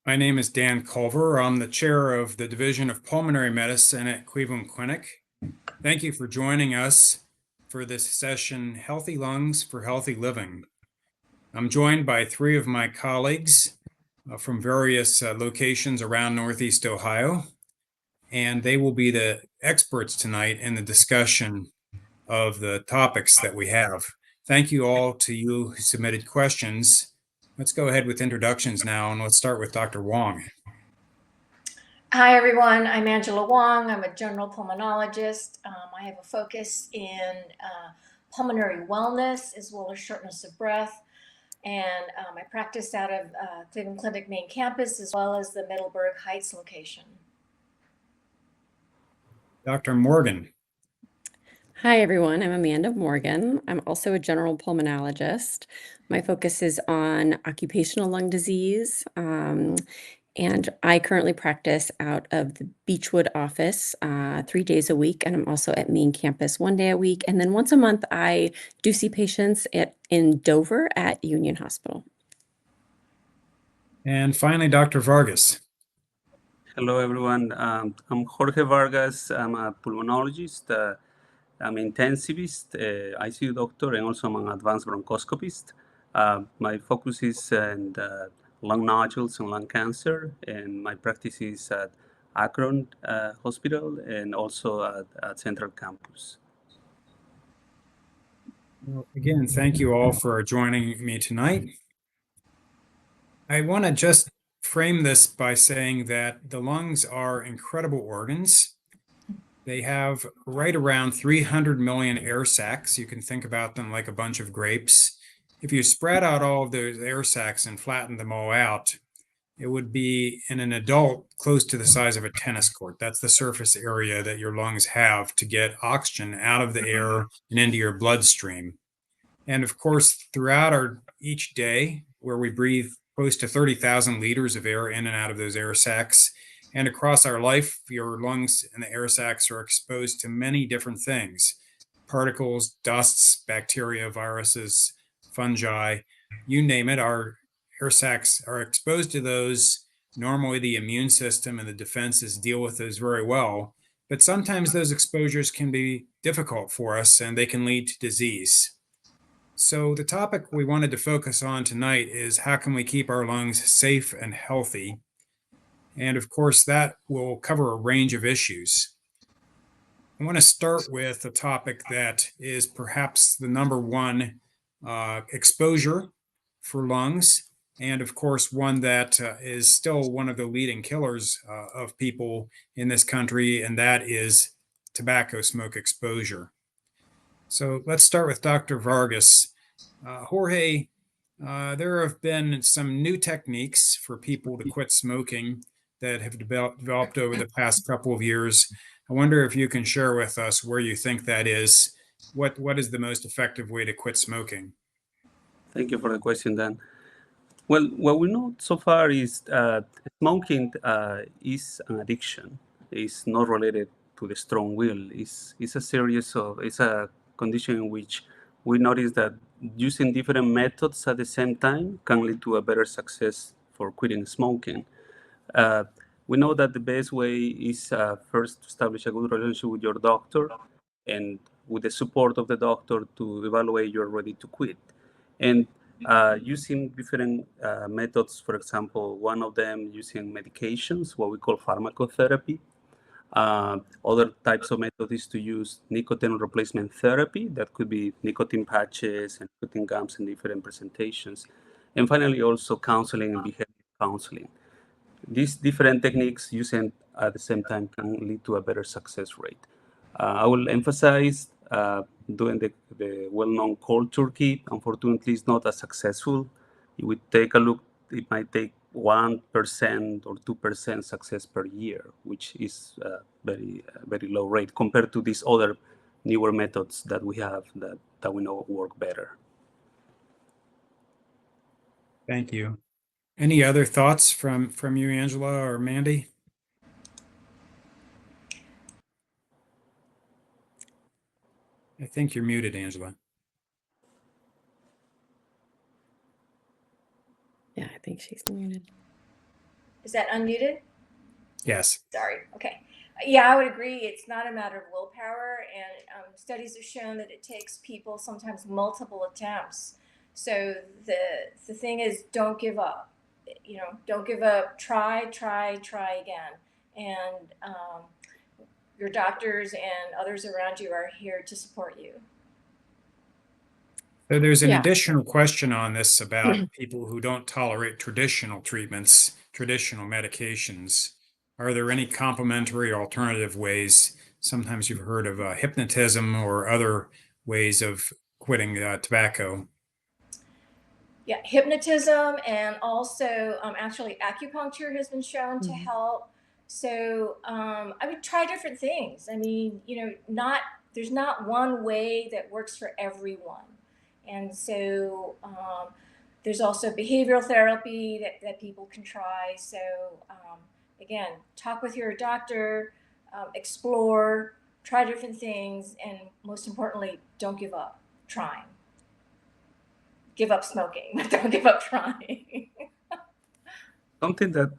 My name is Dan Culver. I'm the chair of the Division of Pulmonary Medicine at Cleveland Clinic. Thank you for joining us for this session, Healthy Lungs for Healthy Living. I'm joined by three of my colleagues from various locations around Northeast Ohio, and they will be the experts tonight in the discussion of the topics that we have. Thank you all to you who submitted questions. Let's go ahead with introductions now, and let's start with Dr. Wong. Hi, everyone. I'm Angela Wong. I'm a general pulmonologist. I have a focus in pulmonary wellness as well as shortness of breath. And I practice out of Cleveland Clinic main campus as well as the Middleburg Heights location. Dr. Morgan. Hi, everyone. I'm Amanda Morgan. I'm also a general pulmonologist. My focus is on occupational lung disease, and I currently practice out of the Beechwood office 3 days a week, and I'm also at main campus 1 day a week. And then once a month, I do see patients in Dover at Union Hospital. And finally, Dr. Vargas. Hello, everyone. I'm Jorge Vargas. I'm a pulmonologist. I'm intensivist, ICU doctor, and also I'm an advanced bronchoscopist. My focus is in lung nodules and lung cancer, and my practice is at Akron Hospital and also at Central Campus. Well, again, thank you all for joining me tonight. I want to just frame this by saying that the lungs are incredible organs. They have right around 300 million air sacs. You can think about them like a bunch of grapes. If you spread out all of those air sacs and flatten them all out, it would be in an adult close to the size of a tennis court. That's the surface area that your lungs have to get oxygen out of the air and into your bloodstream. And of course, throughout each day, where we breathe close to 30,000 liters of air in and out of those air sacs, and across our life, your lungs and the air sacs are exposed to many different things: particles, dusts, bacteria, viruses, fungi, you name it. Our air sacs are exposed to those. Normally, the immune system and the defenses deal with those very well, but sometimes those exposures can be difficult for us and they can lead to disease. So, the topic we wanted to focus on tonight is how can we keep our lungs safe and healthy? And of course, that will cover a range of issues. I want to start with a topic that is perhaps the number one exposure for lungs, and of course, one that is still one of the leading killers of people in this country, and that is tobacco smoke exposure. So let's start with Dr. Vargas. Jorge, there have been some new techniques for people to quit smoking that have developed over the past couple of years. I wonder if you can share with us where you think that is. What is the most effective way to quit smoking? Thank you for the question, Dan. Well, what we know so far is smoking is an addiction. It's not related to the strong will. It's a condition in which we notice that using different methods at the same time can lead to a better success for quitting smoking. Uh, we know that the best way is first to establish a good relationship with your doctor and with the support of the doctor to evaluate you're ready to quit. And using different methods, for example, one of them using medications, what we call pharmacotherapy. Other types of methods is to use nicotine replacement therapy. That could be nicotine patches and nicotine gums in different presentations. And finally, also counseling and behavioral counseling. These different techniques using at the same time can lead to a better success rate. I will emphasize doing the well-known cold turkey. Unfortunately, it's not as successful. If we take a look, it might take 1% or 2% success per year, which is a very low rate compared to these other newer methods that we have that we know work better. Thank you. Any other thoughts from you, Angela or Mandy? I think you're muted, Angela. Yeah, I think she's muted. Is that unmuted? Yes. Sorry. Okay. Yeah, I would agree. It's not a matter of willpower, and studies have shown that it takes people sometimes multiple attempts. So the thing is, don't give up. You know, don't give up. Try again. And your doctors and others around you are here to support you. So there's an Yeah. additional question on this about people who don't tolerate traditional treatments, traditional medications. Are there any complementary alternative ways? Sometimes you've heard of hypnotism or other ways of quitting tobacco. Yeah, hypnotism and also actually acupuncture has been shown to help. So I would try different things. I mean, you know, there's not one way that works for everyone. And so there's also behavioral therapy that people can try. So again, talk with your doctor, explore, try different things, and most importantly, don't give up trying. Give up smoking, but don't give up trying. Something that,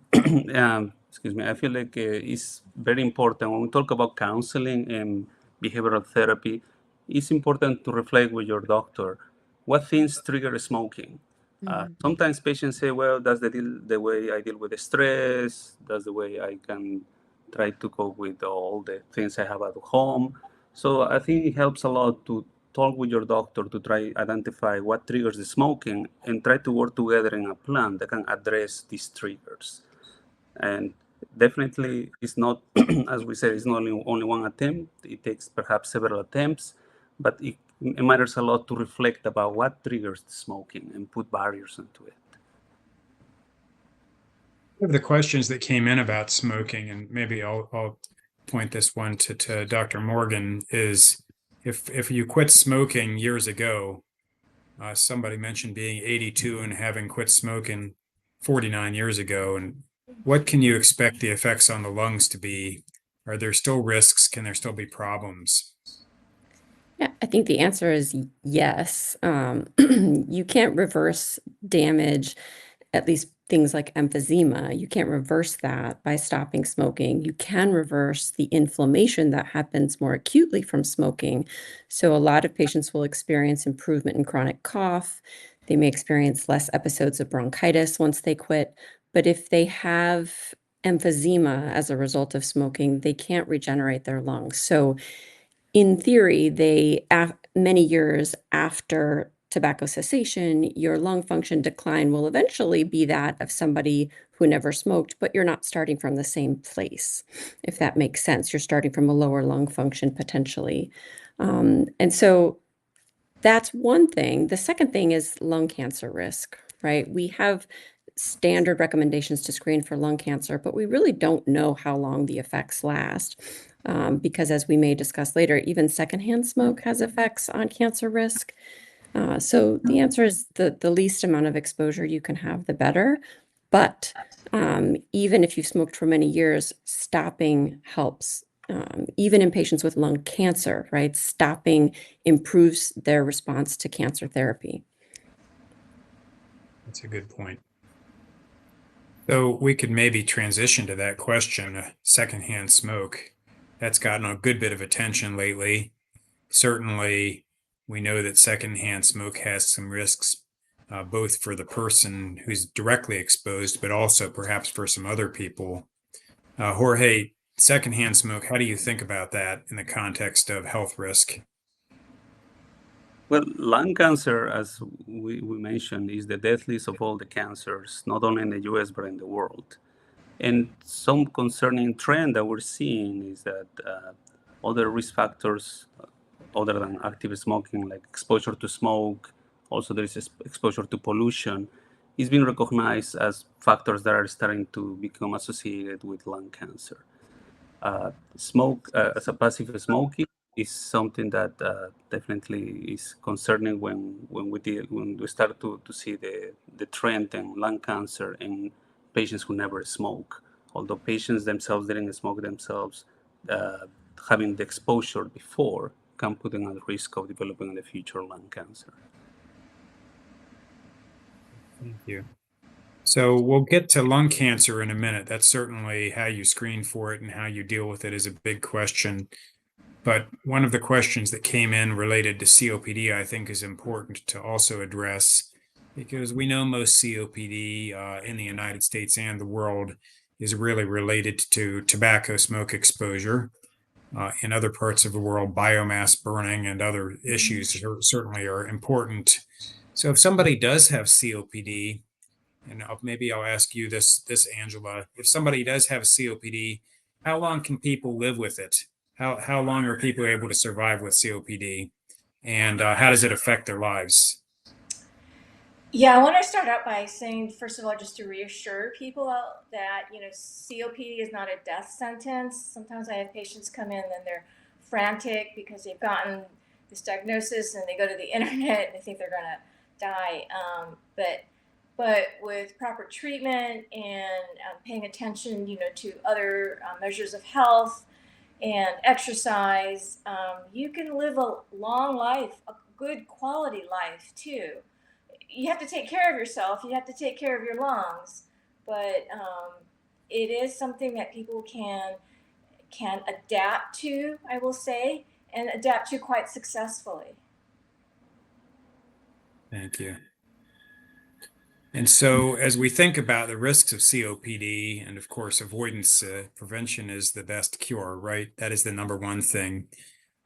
excuse me, I feel like is very important when we talk about counseling and behavioral therapy. It's important to reflect with your doctor what things trigger smoking. Sometimes patients say, "Well, that's the way I deal with the stress. That's the way I can try to cope with all the things I have at home." So I think it helps a lot to talk with your doctor to try identify what triggers the smoking and try to work together in a plan that can address these triggers. And definitely it's not, as we said, it's not only one attempt. It takes perhaps several attempts, but it matters a lot to reflect about what triggers the smoking and put barriers into it. One of the questions that came in about smoking, and maybe I'll point this one to Dr. Morgan, is if you quit smoking years ago, somebody mentioned being 82 and having quit smoking 49 years ago, and what can you expect the effects on the lungs to be? Are there still risks? Can there still be problems? Yeah, I think the answer is yes. You can't reverse damage, at least things like emphysema. You can't reverse that by stopping smoking. You can reverse the inflammation that happens more acutely from smoking. So a lot of patients will experience improvement in chronic cough. They may experience less episodes of bronchitis once they quit. But if they have emphysema as a result of smoking, they can't regenerate their lungs. So in theory, many years after tobacco cessation, your lung function decline will eventually be that of somebody who never smoked, but you're not starting from the same place, if that makes sense. You're starting from a lower lung function potentially. And so that's one thing. The second thing is lung cancer risk, right? We have standard recommendations to screen for lung cancer, but we really don't know how long the effects last. Because as we may discuss later, even secondhand smoke has effects on cancer risk. So the answer is the least amount of exposure you can have, the better. But even if you've smoked for many years, stopping helps. Even in patients with lung cancer, right? Stopping improves their response to cancer therapy. That's a good point. So we could maybe transition to that question, secondhand smoke. That's gotten a good bit of attention lately. Certainly, we know that secondhand smoke has some risks, both for the person who's directly exposed, but also perhaps for some other people. Jorge, secondhand smoke, how do you think about that in the context of health risk? Well, lung cancer, as we mentioned, is the deadliest of all the cancers, not only in the US, but in the world. And some concerning trend that we're seeing is that other risk factors, other than active smoking, like exposure to smoke, also there is exposure to pollution, is being recognized as factors that are starting to become associated with lung cancer. Smoke as a passive smoking is something that definitely is concerning when we start to see the trend in lung cancer in patients who never smoke. Although patients themselves didn't smoke themselves, having the exposure before can put them at risk of developing in the future lung cancer. Thank you. So we'll get to lung cancer in a minute. That's certainly how you screen for it and how you deal with it is a big question. But one of the questions that came in related to COPD, I think, is important to also address because we know most COPD in the United States and the world is really related to tobacco smoke exposure. In other parts of the world, biomass burning and other issues certainly are important. So if somebody does have COPD, and maybe I'll ask you this, Angela. If somebody does have COPD, how long can people live with it? How long are people able to survive with COPD? And how does it affect their lives? Yeah, I want to start out by saying, first of all, just to reassure people that, COPD is not a death sentence. Sometimes I have patients come in and they're frantic because they've gotten this diagnosis and they go to the internet and they think they're going to die. But with proper treatment and paying attention, to other measures of health and exercise, you can live a long life, a good quality life too. You have to take care of yourself. You have to take care of your lungs, but it is something that people can adapt to. I will say, and adapt to quite successfully. Thank you. And so, as we think about the risks of COPD, and of course, avoidance, prevention is the best cure, right? That is the number one thing.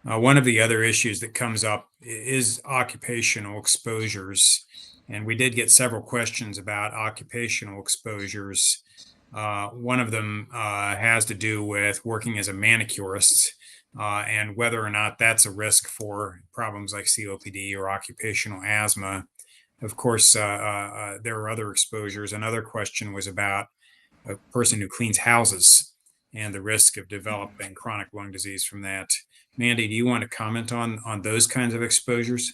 One of the other issues that comes up is occupational exposures. And we did get several questions about occupational exposures. One of them has to do with working as a manicurist and whether or not that's a risk for problems like COPD or occupational asthma. Of course, there are other exposures. Another question was about a person who cleans houses and the risk of developing chronic lung disease from that. Mandy, do you want to comment on those kinds of exposures?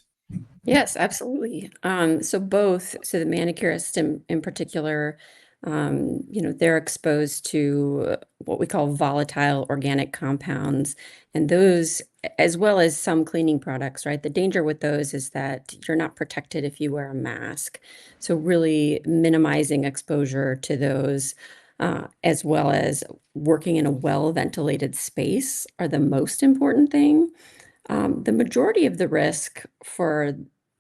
Yes, absolutely. So the manicurist in particular, they're exposed to what we call volatile organic compounds, and those, as well as some cleaning products, right? The danger with those is that you're not protected if you wear a mask. So really minimizing exposure to those, as well as working in a well-ventilated space are the most important thing. The majority of the risk for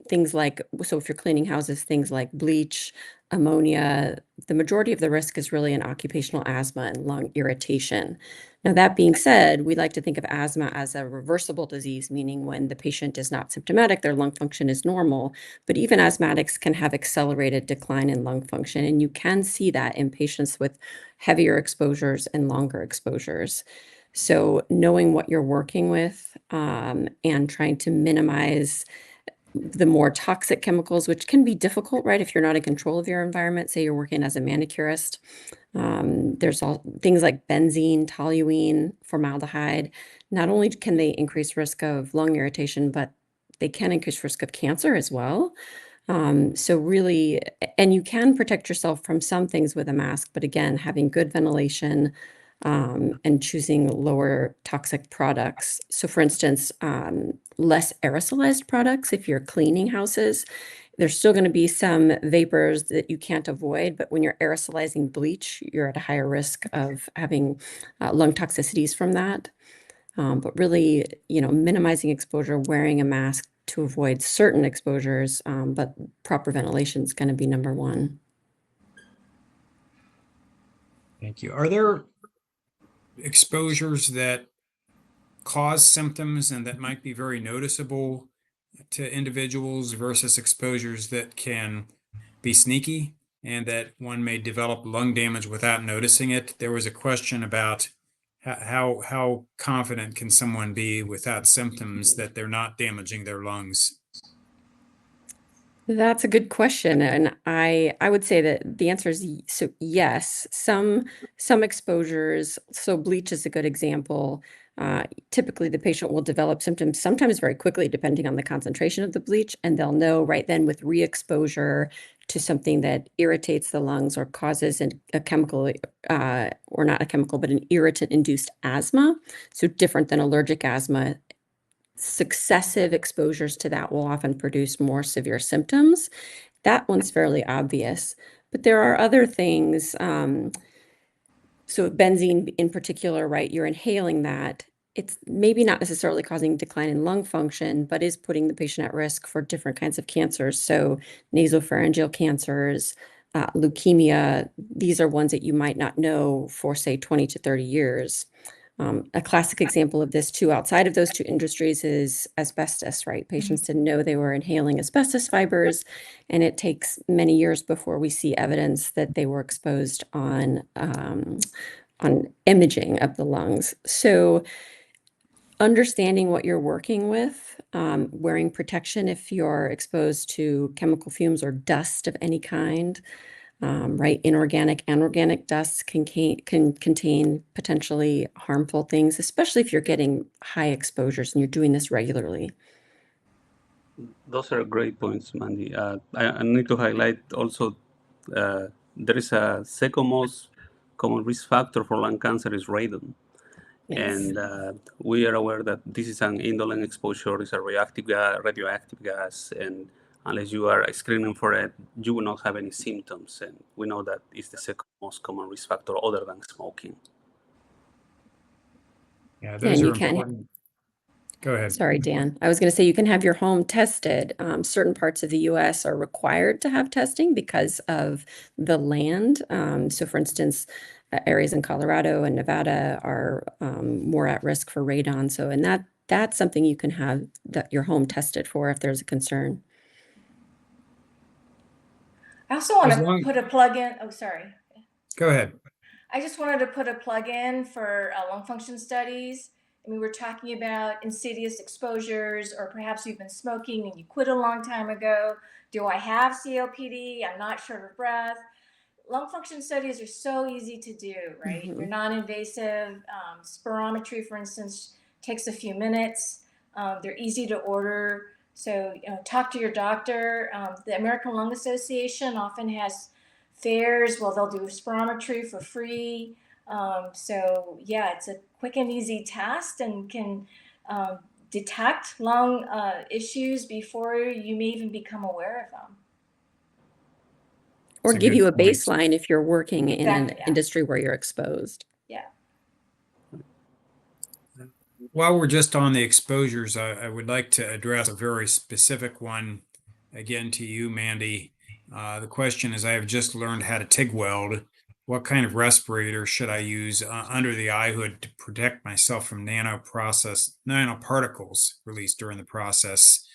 things like, so if you're cleaning houses, things like bleach, ammonia, the majority of the risk is really in occupational asthma and lung irritation. Now, that being said, we like to think of asthma as a reversible disease, meaning when the patient is not symptomatic, their lung function is normal. But even asthmatics can have accelerated decline in lung function, and you can see that in patients with heavier exposures and longer exposures. So knowing what you're working with and trying to minimize the more toxic chemicals, which can be difficult, right? If you're not in control of your environment, say you're working as a manicurist, there's all things like benzene, toluene, formaldehyde. Not only can they increase risk of lung irritation, but they can increase risk of cancer as well. So really, and you can protect yourself from some things with a mask, but again, having good ventilation, and choosing lower toxic products. So for instance, less aerosolized products, if you're cleaning houses, there's still going to be some vapors that you can't avoid, but when you're aerosolizing bleach, you're at a higher risk of having lung toxicities from that. But really, minimizing exposure, wearing a mask to avoid certain exposures, but proper ventilation is going to be number one. Thank you. Are there exposures that cause symptoms and that might be very noticeable to individuals versus exposures that can be sneaky and that one may develop lung damage without noticing it? There was a question about how confident can someone be without symptoms that they're not damaging their lungs? That's a good question, and I would say that the answer is so yes. Some exposures, so bleach is a good example. Typically, the patient will develop symptoms sometimes very quickly, depending on the concentration of the bleach, and they'll know right then with re-exposure to something that irritates the lungs or causes a chemical, or not a chemical, but an irritant-induced asthma. So different than allergic asthma. Successive exposures to that will often produce more severe symptoms. That one's fairly obvious. But there are other things. So benzene in particular, right? You're inhaling that. It's maybe not necessarily causing decline in lung function, but is putting the patient at risk for different kinds of cancers. So nasopharyngeal cancers, leukemia, these are ones that you might not know for, say, 20 to 30 years. A classic example of this too, outside of those two industries, is asbestos, right? Patients didn't know they were inhaling asbestos fibers, and it takes many years before we see evidence that they were exposed on imaging of the lungs. So understanding what you're working with, wearing protection if you're exposed to chemical fumes or dust of any kind, right? Inorganic and organic dusts can contain potentially harmful things, especially if you're getting high exposures and you're doing this regularly. Those are great points, Mandy. I need to highlight also there is a second most common risk factor for lung cancer is radon. Yes. And we are aware that this is an indolent exposure, it's a radioactive gas, and unless you are screening for it, you will not have any symptoms. And we know that is the second most common risk factor other than smoking. Yeah, those and are you can important. Go ahead. Sorry, Dan. I was going to say you can have your home tested. Certain parts of the US are required to have testing because of the land. So, for instance, areas in Colorado and Nevada are more at risk for radon. So, and that's something you can have your home tested for if there's a concern. I also want As to long- put a plug in. Oh, sorry. Go ahead. I just wanted to put a plug in for lung function studies. I mean, we're talking about insidious exposures, or perhaps you've been smoking and you quit a long time ago. Do I have COPD? I'm not short of breath. Lung function studies are so easy to do, right? Mhm. They're non-invasive. Spirometry, for instance, takes a few minutes. They're easy to order. So, talk to your doctor. The American Lung Association often has fairs. Well, they'll do spirometry for free. So yeah, it's a quick and easy test and can detect lung issues before you may even become aware of them. Or That's a give good you a point. baseline if you're working in an Exactly, yeah. industry where you're exposed. Yeah. While we're just on the exposures, I would like to address a very specific one again to you, Mandy. The question is, I have just learned how to TIG weld. What kind of respirator should I use under the eye hood to protect myself from nanoparticles released during the process?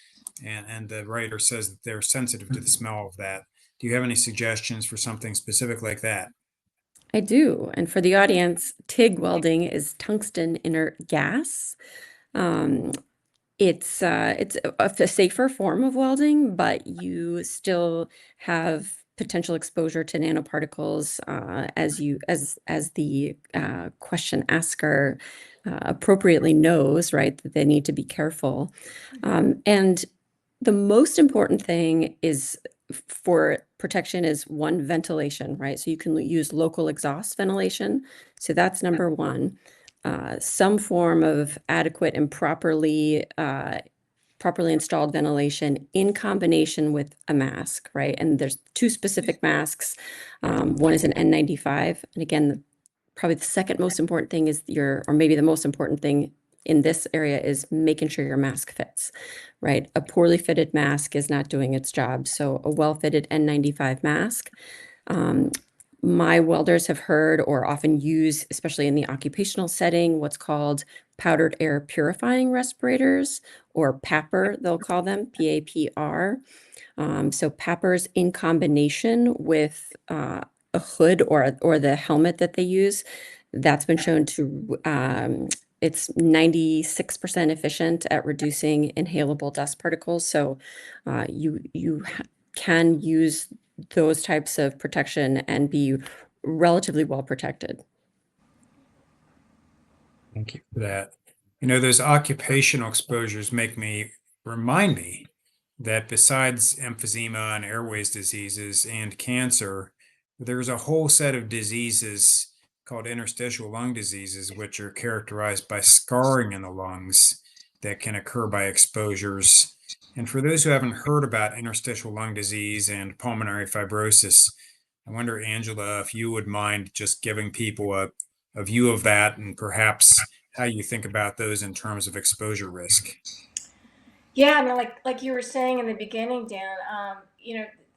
And the writer says that they're sensitive to the smell of that. Do you have any suggestions for something specific like that? I do. And for the audience, TIG welding is tungsten inert gas. It's a safer form of welding, but you still have potential exposure to nanoparticles as the question asker appropriately knows, right, that they need to be careful. And the most important thing is for protection is one, ventilation, right? So you can use local exhaust ventilation. So that's number one. Some form of adequate and properly installed ventilation in combination with a mask, right? And there's two specific masks. One is an N95, and again, probably the second most important thing is or maybe the most important thing in this area is making sure your mask fits, right? A poorly fitted mask is not doing its job. So a well-fitted N95 mask. My welders have heard or often use, especially in the occupational setting, what's called powdered air purifying respirators, or PAPR, they'll call them, PAPR. So PAPRs in combination with a hood or the helmet that they use, that's been shown to it's 96% efficient at reducing inhalable dust particles. So you can use those types of protection and be relatively well protected. Thank you for that. Those occupational exposures remind me that besides emphysema and airways diseases and cancer, there's a whole set of diseases called interstitial lung diseases, which are characterized by scarring in the lungs that can occur by exposures. And for those who haven't heard about interstitial lung disease and pulmonary fibrosis, I wonder, Angela, if you would mind just giving people a view of that and perhaps how you think about those in terms of exposure risk. Yeah, I mean, like you were saying in the beginning, Dan,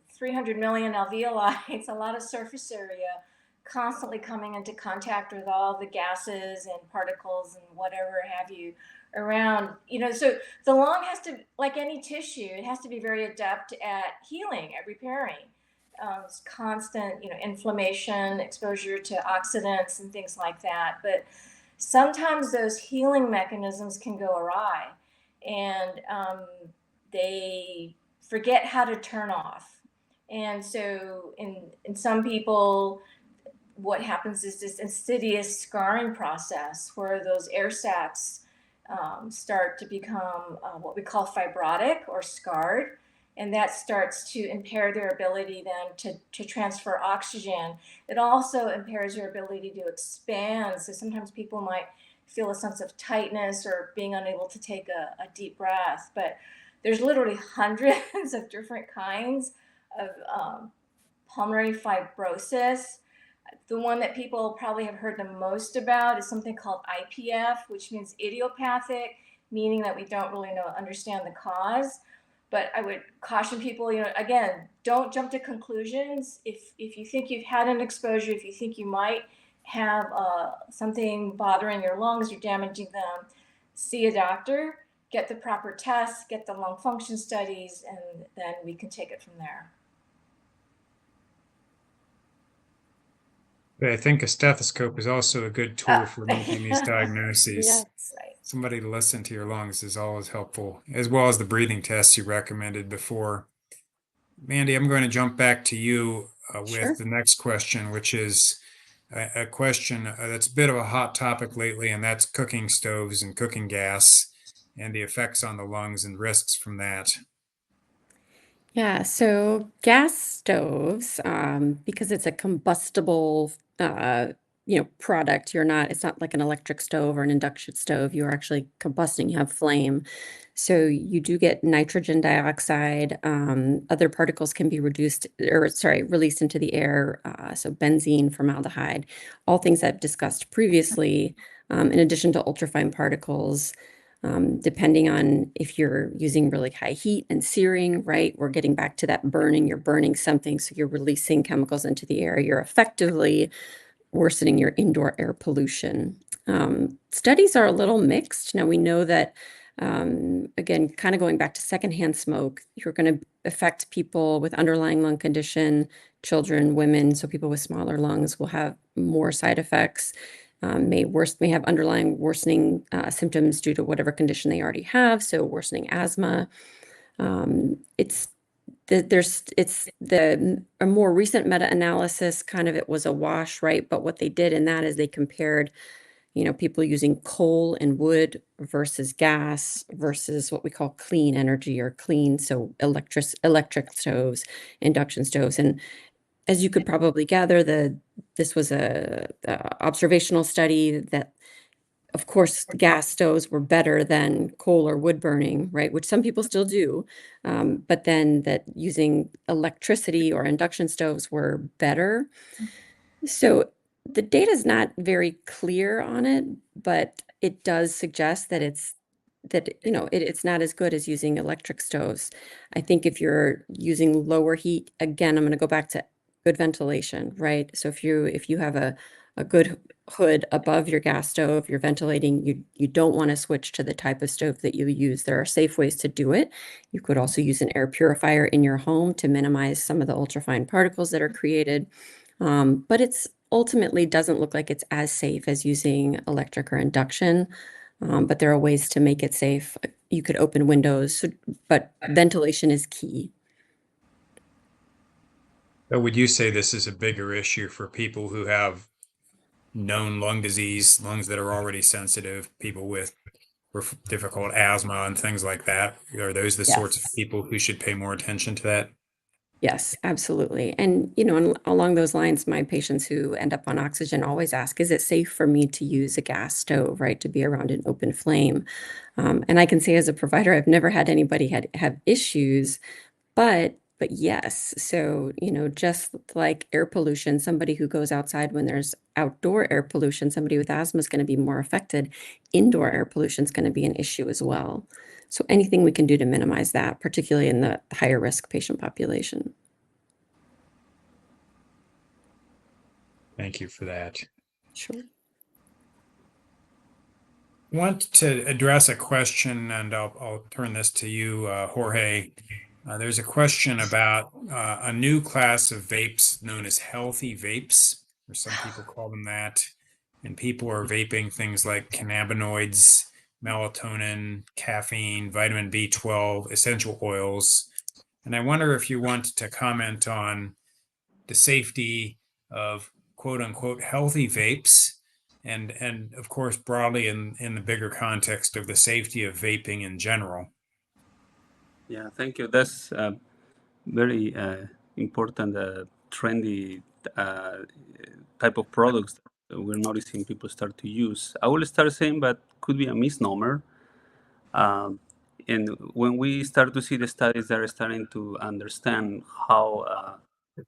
300 million alveoli, it's a lot of surface area constantly coming into contact with all the gases and particles and whatever have you around. So the lung has to, like any tissue, it has to be very adept at healing, at repairing. It's constant, inflammation, exposure to oxidants and things like that. But sometimes those healing mechanisms can go awry, and they forget how to turn off. And so, in some people, what happens is this insidious scarring process where those air sacs start to become what we call fibrotic or scarred. And that starts to impair their ability then to transfer oxygen. It also impairs your ability to expand. So sometimes people might feel a sense of tightness or being unable to take a deep breath. But there's literally hundreds of different kinds of pulmonary fibrosis. The one that people probably have heard the most about is something called IPF, which means idiopathic, meaning that we don't really understand the cause. But I would caution people, again, don't jump to conclusions. If you think you've had an exposure, if you think you might have something bothering your lungs or damaging them, see a doctor, get the proper tests, get the lung function studies, and then we can take it from there. But I think a stethoscope is also a good tool for making these diagnoses. Yes. Right. Somebody to listen to your lungs is always helpful, as well as the breathing tests you recommended before. Mandy, I'm going to jump back to you with Sure. the next question, which is a question that's a bit of a hot topic lately, and that's cooking stoves and cooking gas and the effects on the lungs and risks from that. Yeah, so gas stoves, because it's a combustible, product, it's not like an electric stove or an induction stove. You're actually combusting, you have flame. So you do get nitrogen dioxide. Other particles can be released into the air. So benzene, formaldehyde, all things I've discussed previously, in addition to ultrafine particles. Depending on if you're using really high heat and searing, right? We're getting back to that burning. You're burning something, so you're releasing chemicals into the air. You're effectively worsening your indoor air pollution. Studies are a little mixed. Now we know that, again, kind of going back to secondhand smoke, you're going to affect people with underlying lung condition, children, women. So people with smaller lungs will have more side effects. May have underlying worsening symptoms due to whatever condition they already have. So worsening asthma. A more recent meta-analysis, kind of it was a wash, right? But what they did in that is they compared, people using coal and wood versus gas versus what we call clean energy or clean, so electric stoves, induction stoves, and as you could probably gather, this was a observational study that, of course, gas stoves were better than coal or wood burning, right? Which some people still do. But then that using electricity or induction stoves were better. So the data is not very clear on it, but it does suggest that it's not as good as using electric stoves. I think if you're using lower heat, again, I'm going to go back to good ventilation, right? So if you have a good hood above your gas stove, you're ventilating, you don't want to switch to the type of stove that you use. There are safe ways to do it. You could also use an air purifier in your home to minimize some of the ultrafine particles that are created. But it's ultimately doesn't look like it's as safe as using electric or induction. But there are ways to make it safe. You could open windows, but ventilation is key. But would you say this is a bigger issue for people who have known lung disease, lungs that are already sensitive, people with difficult asthma and things like that? Are those the sorts of Yes. people who should pay more attention to that? Yes, absolutely. And, along those lines, my patients who end up on oxygen always ask, is it safe for me to use a gas stove, right, to be around an open flame? And I can say as a provider, I've never had anybody have issues, but but yes. So, just like air pollution, somebody who goes outside when there's outdoor air pollution, somebody with asthma is going to be more affected. Indoor air pollution is going to be an issue as well. So anything we can do to minimize that, particularly in the higher risk patient population. Thank you for that. Sure. Want to address a question, and I'll turn this to you, Jorge. There's a question about a new class of vapes known as healthy vapes, or some people call them that. And people are vaping things like cannabinoids, melatonin, caffeine, vitamin B12, essential oils. And I wonder if you want to comment on the safety of quote unquote healthy vapes and of course broadly in the bigger context of the safety of vaping in general. Yeah, thank you. That's very important, trendy type of products that we're noticing people start to use. I will start saying, but could be a misnomer. And when we start to see the studies that are starting to understand how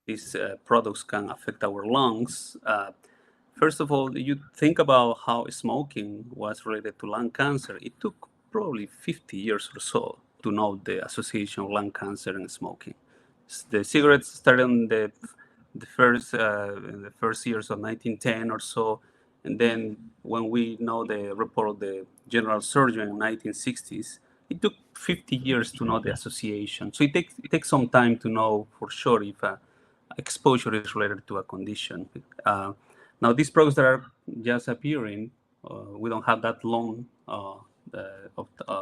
these products can affect our lungs, first of all, you think about how smoking was related to lung cancer. It took probably 50 years or so to know the association of lung cancer and smoking. The cigarettes started in the first years of 1910 or so, and then when we know the report of the general surgeon in 1960s, it took 50 years to know the association. So it takes some time to know for sure if exposure is related to a condition. Now, these products that are just appearing, we don't have that long,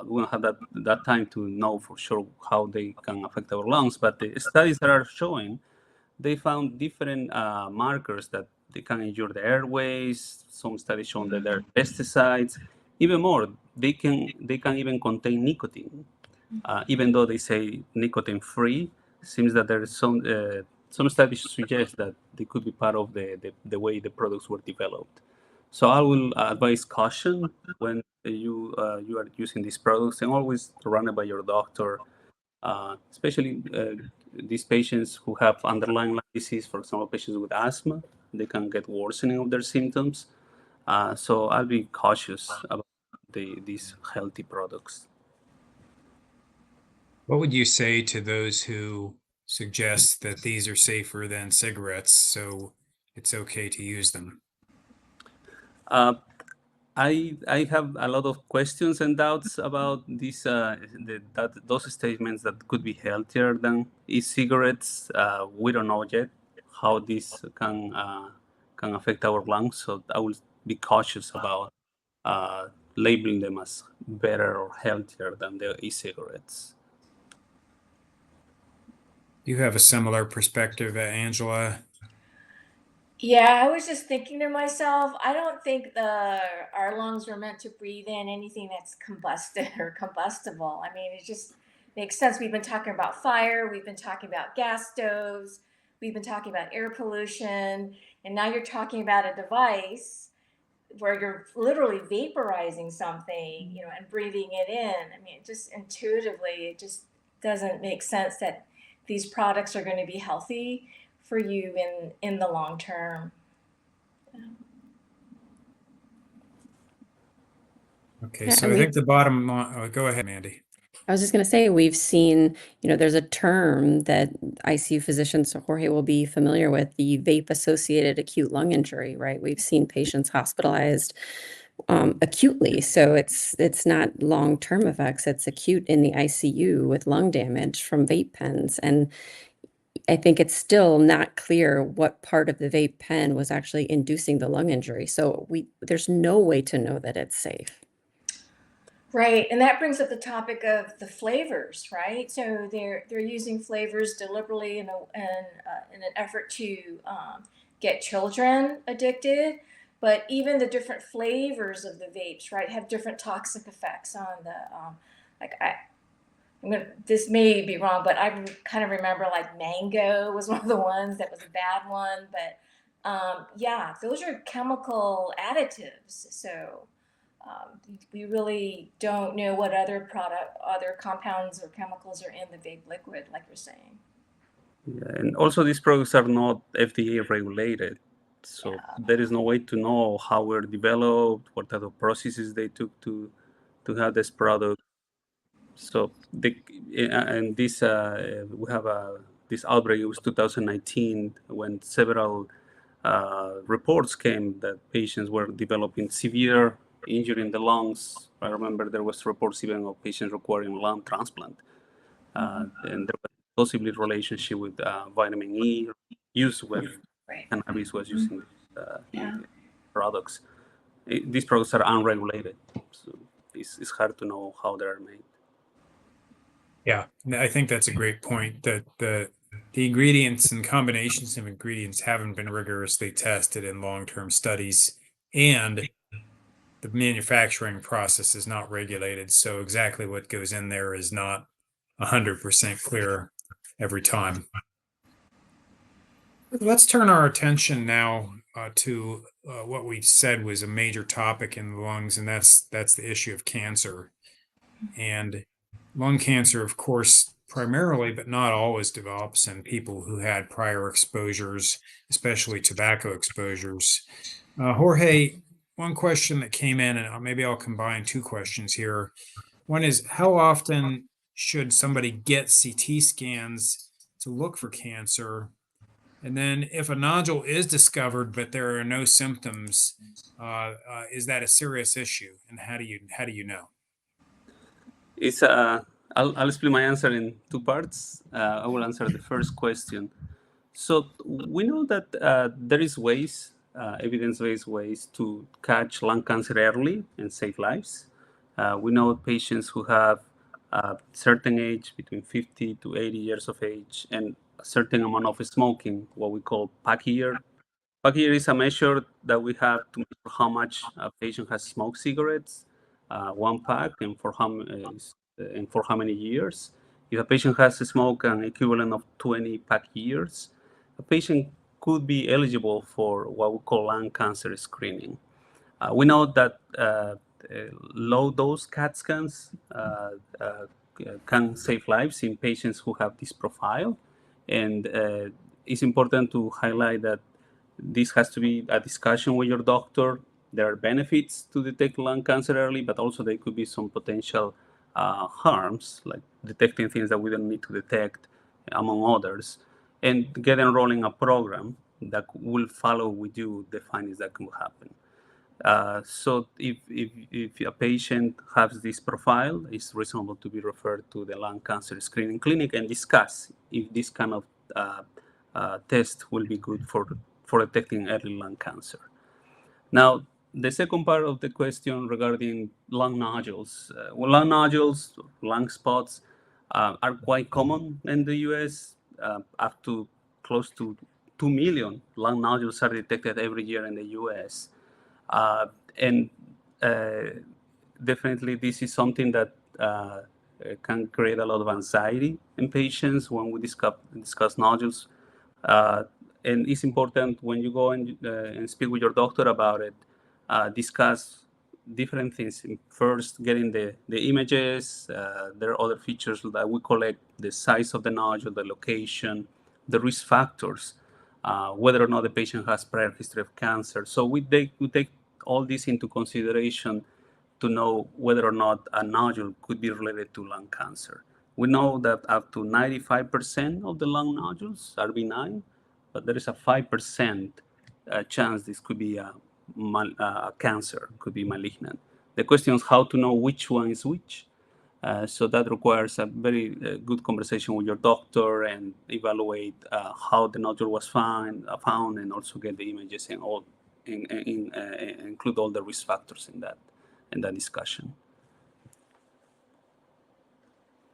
we don't have that time to know for sure how they can affect our lungs. But the studies that are showing, they found different markers that they can injure the airways. Some studies show that there are pesticides. Even more, they can even contain nicotine. Even though they say nicotine-free, seems that there is some studies suggest that they could be part of the way the products were developed. So I will advise caution when you are using these products, and always run it by your doctor, especially these patients who have underlying lung disease. For example, patients with asthma, they can get worsening of their symptoms. So I'll be cautious about these healthy products. What would you say to those who suggest that these are safer than cigarettes, so it's okay to use them? I have a lot of questions and doubts about those statements that could be healthier than e-cigarettes. We don't know yet how this can affect our lungs, so I will be cautious about labeling them as better or healthier than the e-cigarettes. You have a similar perspective, Angela. Yeah, I was just thinking to myself, I don't think our lungs were meant to breathe in anything that's combusted or combustible. I mean, it just makes sense. We've been talking about fire, we've been talking about gas stoves, we've been talking about air pollution, and now you're talking about a device where you're literally vaporizing something, and breathing it in. I mean, just intuitively, it just doesn't make sense that these products are going to be healthy for you in the long term. Okay, Yeah, so and I think the bottom line, go ahead, Mandy. I was just going to say, we've seen, there's a term that ICU physicians, so Jorge will be familiar with, the vape-associated acute lung injury, right? We've seen patients hospitalized acutely. So it's not long-term effects, it's acute in the ICU with lung damage from vape pens. And I think it's still not clear what part of the vape pen was actually inducing the lung injury. So there's no way to know that it's safe. Right, and that brings up the topic of the flavors, right? So they're using flavors deliberately in an effort to get children addicted. But even the different flavors of the vapes, right, have different toxic effects on the like this may be wrong, but I kind of remember like mango was one of the ones that was a bad one. But yeah, those are chemical additives. So we really don't know what other compounds or chemicals are in the vape liquid, like you're saying. Yeah, and also these products are not FDA regulated, so there is no way to know how were developed, what type of processes they took to have this product. So and this we have this outbreak. It was 2019 when several reports came that patients were developing severe injury in the lungs. I remember there was reports even of patients requiring lung transplant, and there was possibly relationship with vitamin E use when Right. cannabis was using Yeah. products. These products are unregulated, so it's hard to know how they are made. Yeah, I think that's a great point that the ingredients and combinations of ingredients haven't been rigorously tested in long-term studies, and the manufacturing process is not regulated. So exactly what goes in there is not 100% clear every time. Let's turn our attention now to what we said was a major topic in the lungs, and that's the issue of cancer. And lung cancer, of course, primarily, but not always, develops in people who had prior exposures, especially tobacco exposures. Jorge, one question that came in, and maybe I'll combine two questions here. One is, how often should somebody get CT scans to look for cancer? And then, if a nodule is discovered but there are no symptoms, is that a serious issue? And how do you know? It's I'll split my answer in two parts. I will answer the first question. So we know that there is ways, evidence-based ways to catch lung cancer early and save lives. We know patients who have a certain age, between 50 to 80 years of age, and a certain amount of smoking, what we call pack year. Pack year is a measure that we have to measure how much a patient has smoked cigarettes, one pack, and for how many years. If a patient has smoked an equivalent of 20 pack years, a patient could be eligible for what we call lung cancer screening. We know that low dose CAT scans can save lives in patients who have this profile. And it's important to highlight that this has to be a discussion with your doctor. There are benefits to detect lung cancer early, but also there could be some potential harms, like detecting things that we don't need to detect, among others, and get enrolling a program that will follow with you the findings that can happen. So if a patient has this profile, it's reasonable to be referred to the lung cancer screening clinic and discuss if this kind of test will be good for detecting early lung cancer. Now, the second part of the question regarding lung nodules. Lung nodules, lung spots, are quite common in the US. Up to close to 2 million lung nodules are detected every year in the US. And definitely this is something that can create a lot of anxiety in patients when we discuss nodules. And it's important when you go and speak with your doctor about it, discuss different things. First, getting the images. There are other features that we collect: the size of the nodule, the location, the risk factors, whether or not the patient has prior history of cancer. So we take all this into consideration to know whether or not a nodule could be related to lung cancer. We know that up to 95% of the lung nodules are benign, but there is a 5% chance this could be a cancer, could be malignant. The question is how to know which one is which. So that requires a very good conversation with your doctor and evaluate how the nodule was found, and also get the images and include all the risk factors in that discussion.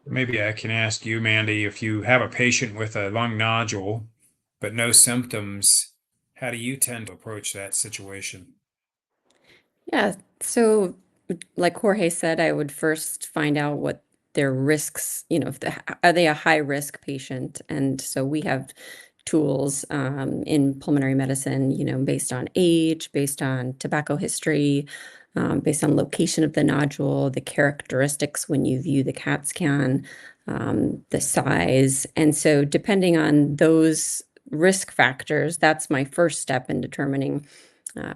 Maybe I can ask you, Mandy, if you have a patient with a lung nodule but no symptoms, how do you tend to approach that situation? Yeah, so like Jorge said, I would first find out what their risks, if are they a high risk patient? And so we have tools in pulmonary medicine, based on age, based on tobacco history, based on location of the nodule, the characteristics when you view the CAT scan, the size. And so depending on those risk factors, that's my first step in determining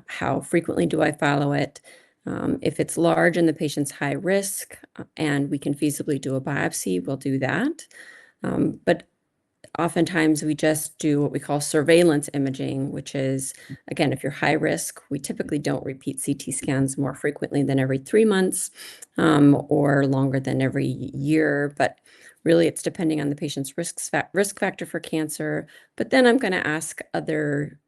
how frequently do I follow it. If it's large and the patient's high risk and we can feasibly do a biopsy, we'll do that. But oftentimes we just do what we call surveillance imaging, which is, again, if you're high risk, we typically don't repeat CT scans more frequently than every 3 months or longer than every year. But really, it's depending on the patient's risk factor for cancer. But then I'm going to ask other,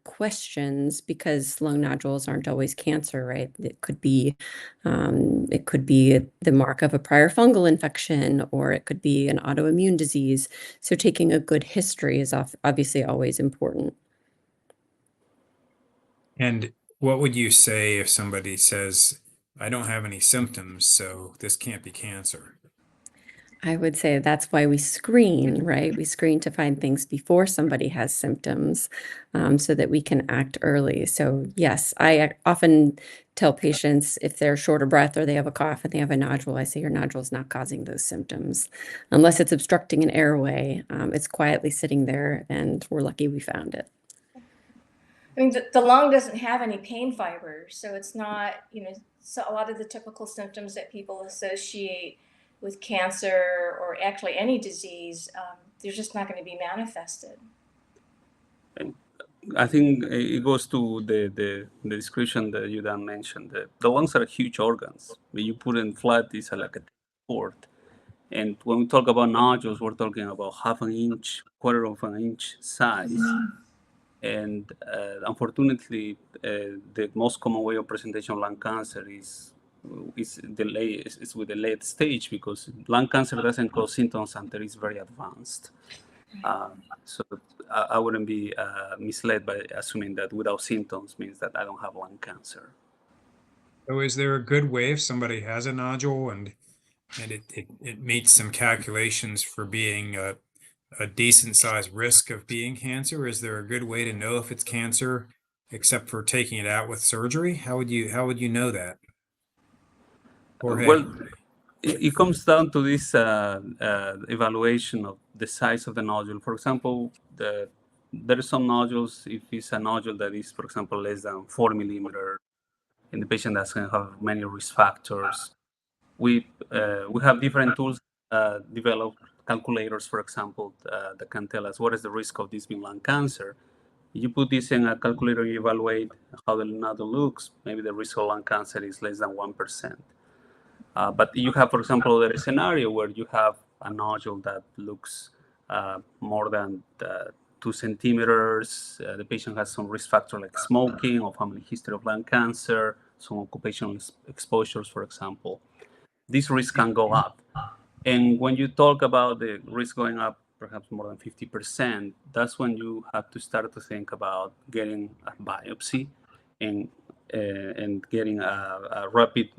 questions because lung nodules aren't always cancer, right? It could be the mark of a prior fungal infection, or it could be an autoimmune disease. So taking a good history is obviously always important. And what would you say if somebody says, I don't have any symptoms, so this can't be cancer? I would say that's why we screen, right? We screen to find things before somebody has symptoms so that we can act early. So yes, I often tell patients if they're short of breath or they have a cough and they have a nodule, I say your nodule is not causing those symptoms. Unless it's obstructing an airway, it's quietly sitting there and we're lucky we found it. I mean, the lung doesn't have any pain fibers, so it's not, so a lot of the typical symptoms that people associate with cancer or actually any disease, they're just not going to be manifested. I think it goes to the description that you then mentioned. The lungs are huge organs. When you put in flat, it's like a port. And when we talk about nodules, we're talking about half an inch, quarter of an inch size. And unfortunately, the most common way of presentation of lung cancer is with the late stage, because lung cancer doesn't cause symptoms until it's very advanced. So I wouldn't be misled by assuming that without symptoms means that I don't have lung cancer. So is there a good way if somebody has a nodule and it meets some calculations for being a decent sized risk of being cancer? Is there a good way to know if it's cancer except for taking it out with surgery? How would you know that? Jorge? Well, it comes down to this evaluation of the size of the nodule. For example, there are some nodules, if it's a nodule that is, for example, less than 4 millimeters, and the patient doesn't have many risk factors, we have different tools developed, calculators, for example, that can tell us what is the risk of this being lung cancer. You put this in a calculator, you evaluate how the nodule looks, maybe the risk of lung cancer is less than 1%. But you have, for example, there is a scenario where you have a nodule that looks more than 2 centimeters. The patient has some risk factor like smoking or family history of lung cancer, some occupational exposures, for example. This risk can go up. And when you talk about the risk going up perhaps more than 50%, that's when you have to start to think about getting a biopsy and getting a rapid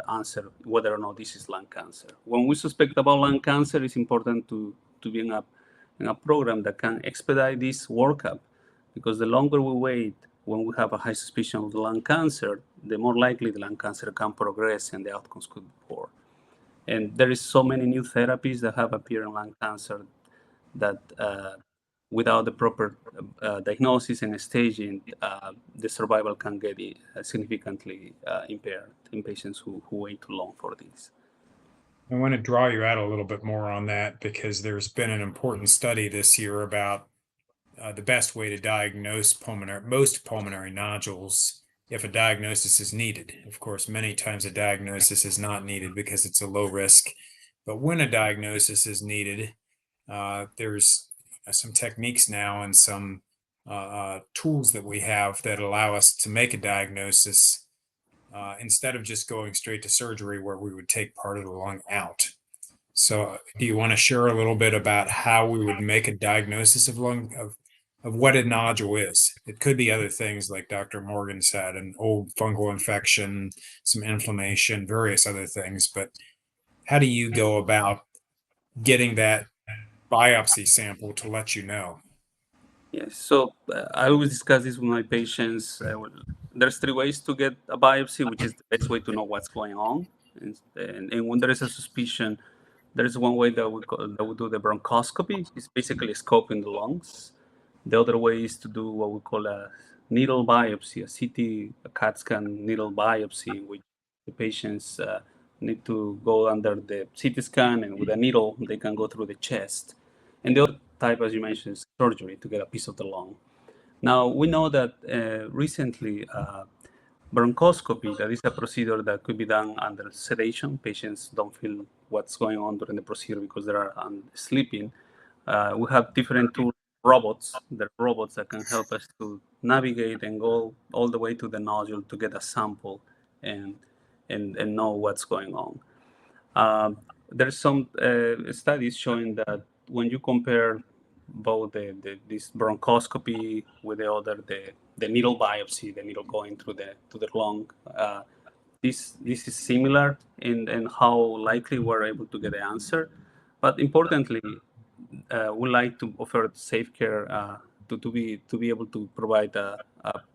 answer whether or not this is lung cancer. When we suspect about lung cancer, it's important to be in a program that can expedite this workup, because the longer we wait when we have a high suspicion of the lung cancer, the more likely the lung cancer can progress and the outcomes could be poor. And there is so many new therapies that have appeared in lung cancer that without the proper diagnosis and staging, the survival can get significantly impaired in patients who wait too long for this. I want to draw you out a little bit more on that because there's been an important study this year about the best way to diagnose most pulmonary nodules if a diagnosis is needed. Of course, many times a diagnosis is not needed because it's a low risk. But when a diagnosis is needed, there's some techniques now and some tools that we have that allow us to make a diagnosis instead of just going straight to surgery where we would take part of the lung out. So do you want to share a little bit about how we would make a diagnosis of what a nodule is? It could be other things like Dr. Morgan said, an old fungal infection, some inflammation, various other things. But how do you go about getting that biopsy sample to let you know? Yes, so I always discuss this with my patients. There's 3 ways to get a biopsy, which is the best way to know what's going on. And when there is a suspicion, There's one way that we do the bronchoscopy. It's basically scoping the lungs. The other way is to do what we call a needle biopsy, a CT, a CAT scan needle biopsy, in which the patients need to go under the CT scan, and with a needle, they can go through the chest. And the other type, as you mentioned, is surgery to get a piece of the lung. Now, we know that recently, bronchoscopy, that is a procedure that could be done under sedation. Patients don't feel what's going on during the procedure because they are sleeping. We have different tools, robots. There are robots that can help us to navigate and go all the way to the nodule to get a sample and know what's going on. There's some studies showing that when you compare both this bronchoscopy with the needle biopsy, the needle going through the lung, this is similar in how likely we're able to get the answer. But importantly, we like to offer safe care to be able to provide a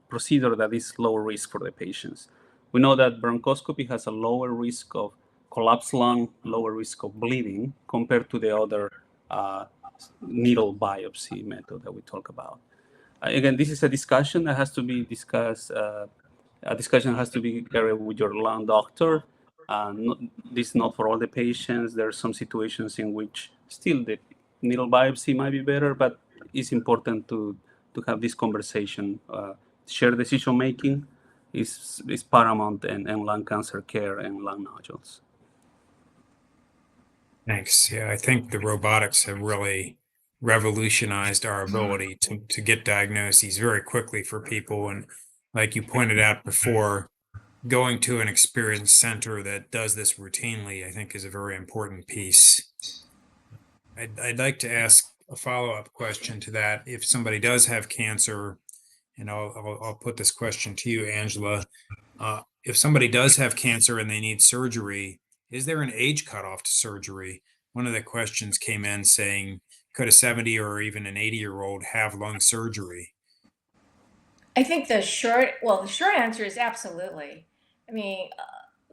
procedure that is low risk for the patients. We know that bronchoscopy has a lower risk of collapsed lung, lower risk of bleeding compared to the other needle biopsy method that we talk about. Again, this is a discussion that has to be discussed. A discussion has to be carried with your lung doctor. This is not for all the patients. There are some situations in which still the needle biopsy might be better, but it's important to have this conversation. Shared decision making is paramount in lung cancer care and lung nodules. Thanks. Yeah, I think the robotics have really revolutionized our ability to get diagnoses very quickly for people. And like you pointed out before, going to an experienced center that does this routinely, I think, is a very important piece. I'd like to ask a follow-up question to that. If somebody does have cancer, and I'll put this question to you, Angela. If somebody does have cancer and they need surgery, is there an age cutoff to surgery? One of the questions came in saying, could a 70 or even an 80-year-old have lung surgery? I think the short answer is absolutely. I mean,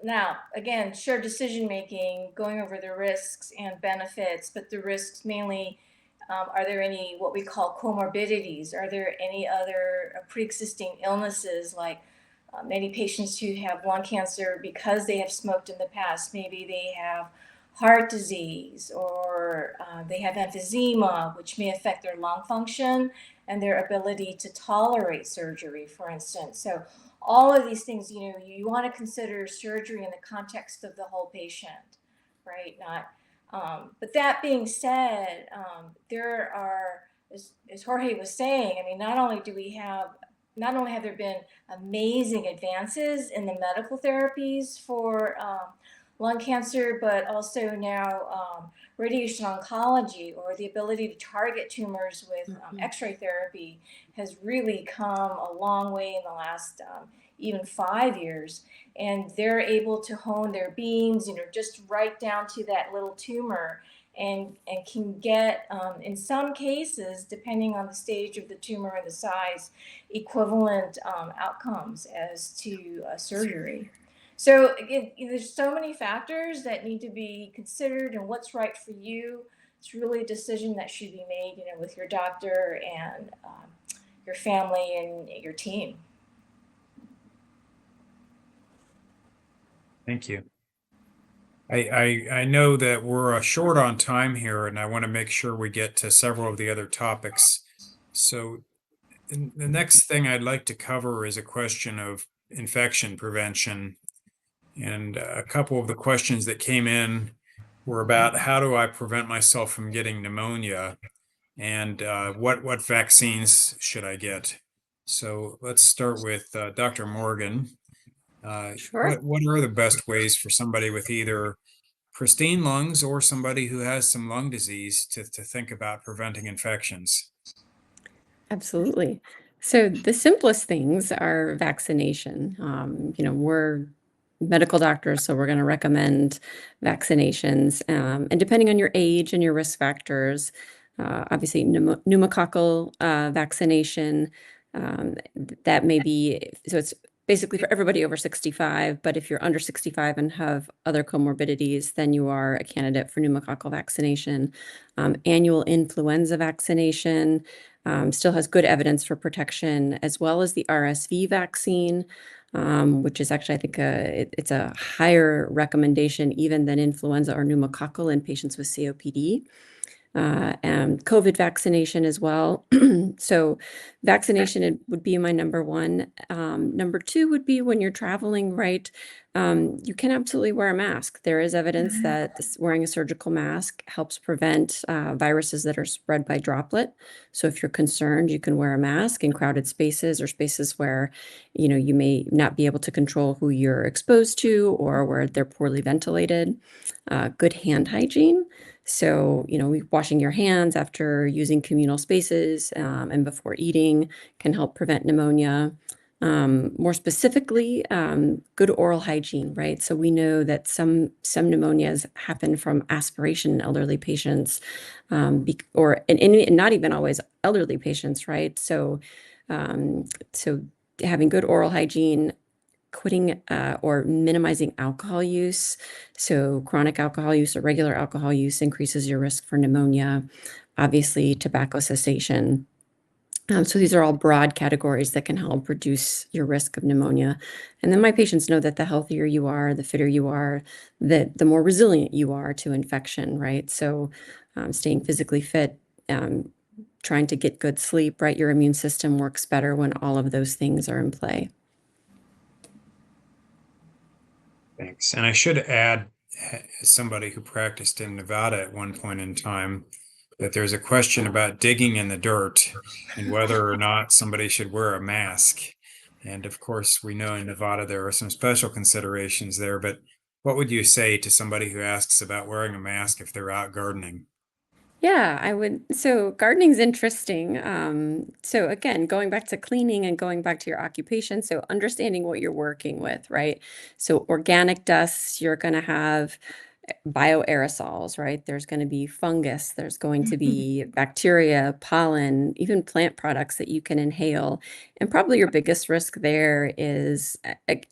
now again, shared decision making, going over the risks and benefits, but the risks mainly, are there any what we call comorbidities? Are there any other pre-existing illnesses, like many patients who have lung cancer because they have smoked in the past? Maybe they have heart disease, or they have emphysema, which may affect their lung function and their ability to tolerate surgery, for instance. So all of these things, you want to consider surgery in the context of the whole patient, right? Not, but that being said, there are, as Jorge was saying, I mean, not only have there been amazing advances in the medical therapies for lung cancer, but also now radiation oncology, or the ability to target tumors with X-ray therapy, has really come a long way in the last even 5 years. And they're able to hone their beams, just right down to that little tumor, and can get, in some cases, depending on the stage of the tumor and the size, equivalent outcomes as to surgery. So again, there's so many factors that need to be considered, and what's right for you. It's really a decision that should be made, with your doctor and your family and your team. Thank you. I know that we're short on time here, and I want to make sure we get to several of the other topics. So the next thing I'd like to cover is a question of infection prevention. And a couple of the questions that came in were about, how do I prevent myself from getting pneumonia, and what vaccines should I get? So let's start with Dr. Morgan. Sure. What are the best ways for somebody with either pristine lungs or somebody who has some lung disease to think about preventing infections? Absolutely. So the simplest things are vaccination. We're medical doctors, so we're going to recommend vaccinations. And depending on your age and your risk factors, obviously pneumococcal vaccination, that may be, so it's basically for everybody over 65, but if you're under 65 and have other comorbidities, then you are a candidate for pneumococcal vaccination. Annual influenza vaccination still has good evidence for protection, as well as the RSV vaccine, which is actually, I think, it's a higher recommendation even than influenza or pneumococcal in patients with COPD. And COVID vaccination as well. So vaccination would be my number one. Number two would be when you're traveling, right? You can absolutely wear a mask. There is evidence that wearing a surgical mask helps prevent viruses that are spread by droplet. So if you're concerned, you can wear a mask in crowded spaces or spaces where, you may not be able to control who you're exposed to or where they're poorly ventilated. Good hand hygiene. So, washing your hands after using communal spaces and before eating can help prevent pneumonia. More specifically, good oral hygiene, right? So we know that some pneumonias happen from aspiration in elderly patients, and not even always elderly patients, right? So, so having good oral hygiene, quitting or minimizing alcohol use. So chronic alcohol use or regular alcohol use increases your risk for pneumonia. Obviously, tobacco cessation. So these are all broad categories that can help reduce your risk of pneumonia. And then my patients know that the healthier you are, the fitter you are, the more resilient you are to infection, right? So staying physically fit, trying to get good sleep, right? Your immune system works better when all of those things are in play. Thanks. And I should add, as somebody who practiced in Nevada at one point in time, that there's a question about digging in the dirt and whether or not somebody should wear a mask. And of course, we know in Nevada there are some special considerations there, but what would you say to somebody who asks about wearing a mask if they're out gardening? Yeah, I would. So gardening's interesting. So again, going back to cleaning and going back to your occupation, so understanding what you're working with, right? So organic dusts, you're going to have bioaerosols, right? There's going to be fungus, there's going to be bacteria, pollen, even plant products that you can inhale. And probably your biggest risk there is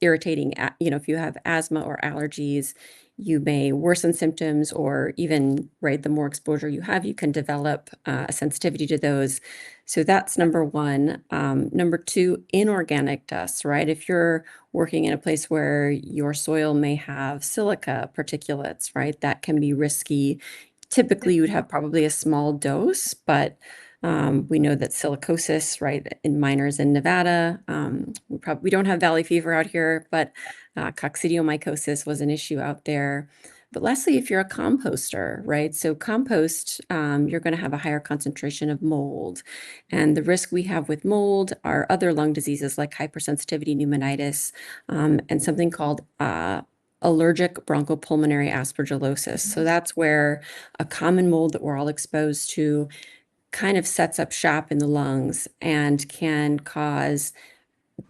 irritating, if you have asthma or allergies, you may worsen symptoms, or even, right, the more exposure you have, you can develop a sensitivity to those. So that's number one. Number two, inorganic dust, right? If you're working in a place where your soil may have silica particulates, right, that can be risky. Typically, you would have probably a small dose, but we know that silicosis, right, in miners in Nevada, we don't have valley fever out here, but coccidiomycosis was an issue out there. But lastly, if you're a composter, right? So compost, you're going to have a higher concentration of mold. And the risk we have with mold are other lung diseases like hypersensitivity pneumonitis, and something called allergic bronchopulmonary aspergillosis. So that's where a common mold that we're all exposed to kind of sets up shop in the lungs and can cause